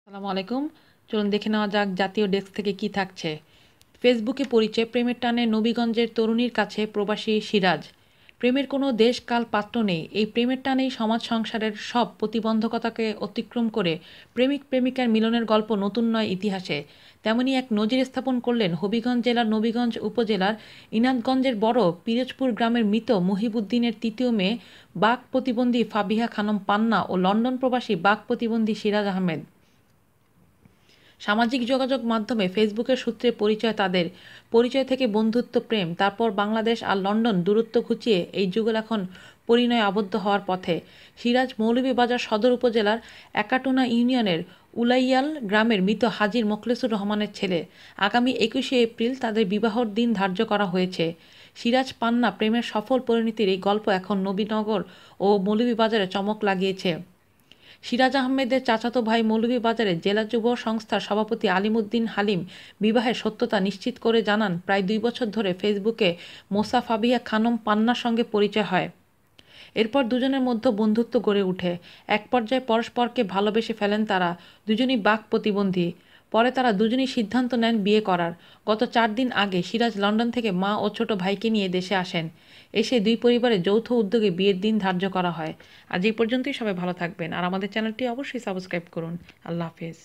আসসালামু আলাইকুম। চলুন দেখে নেওয়া যাক জাতীয় ডেস্ক থেকে কি থাকছে। ফেসবুকে পরিচয়, প্রেমের টানে নবীগঞ্জের তরুণীর কাছে প্রবাসী সিরাজ। প্রেমের কোনো দেশ কাল পাত্র নেই, এই প্রেমের টানেই সমাজ সংসারের সব প্রতিবন্ধকতাকে অতিক্রম করে প্রেমিক প্রেমিকার মিলনের গল্প নতুন নয় ইতিহাসে। তেমনি এক নজির স্থাপন করলেন হবিগঞ্জ জেলার নবীগঞ্জ উপজেলার ইনাতগঞ্জের বড় পিরোজপুর গ্রামের মৃত মুহিবুদ্দিনের তৃতীয় মেয়ে বাক প্রতিবন্ধী ফাবিহা খানম পান্না ও লন্ডন প্রবাসী বাক প্রতিবন্ধী সিরাজ আহমেদ। সামাজিক যোগাযোগ মাধ্যমে ফেসবুকের সূত্রে পরিচয় তাদের। পরিচয় থেকে বন্ধুত্ব, প্রেম, তারপর বাংলাদেশ আর লন্ডন দূরত্ব ঘুচিয়ে এই যুগল এখন পরিণয়ে আবদ্ধ হওয়ার পথে। সিরাজ মৌলভীবাজার সদর উপজেলার একাটুনা ইউনিয়নের উলাইয়াল গ্রামের মৃত হাজীর মোখলেছুর রহমানের ছেলে। আগামী ২১শে এপ্রিল তাদের বিবাহর দিন ধার্য করা হয়েছে। সিরাজ পান্না প্রেমের সফল পরিণতির এই গল্প এখন নবীনগর ও মৌলভীবাজারে চমক লাগিয়েছে। সিরাজ আহমেদের চাচাতো ভাই মৌলভীবাজারের জেলা যুব সংস্থার সভাপতি আলিমুদ্দিন হালিম বিবাহের সত্যতা নিশ্চিত করে জানান, প্রায় ২ বছর ধরে ফেসবুকে মোসা ফাবিহা খানম পান্নার সঙ্গে পরিচয় হয়। এরপর দুজনের মধ্যে বন্ধুত্ব গড়ে ওঠে। এক পর্যায়ে পরস্পরকে ভালোবেসে ফেলেন তারা। দুজনই বাক প্রতিবন্ধী। পরে তারা দুজনই সিদ্ধান্ত নেন বিয়ে করার। গত ৪ দিন আগে সিরাজ লন্ডন থেকে মা ও ছোট ভাইকে নিয়ে দেশে আসেন। এসে দুই পরিবারের যৌথ উদ্যোগে বিয়ের দিন ধার্য করা হয়। আজ এই পর্যন্তই। সবাই ভালো থাকবেন আর আমাদের চ্যানেলটি অবশ্যই সাবস্ক্রাইব করুন। আল্লাহ হাফেজ।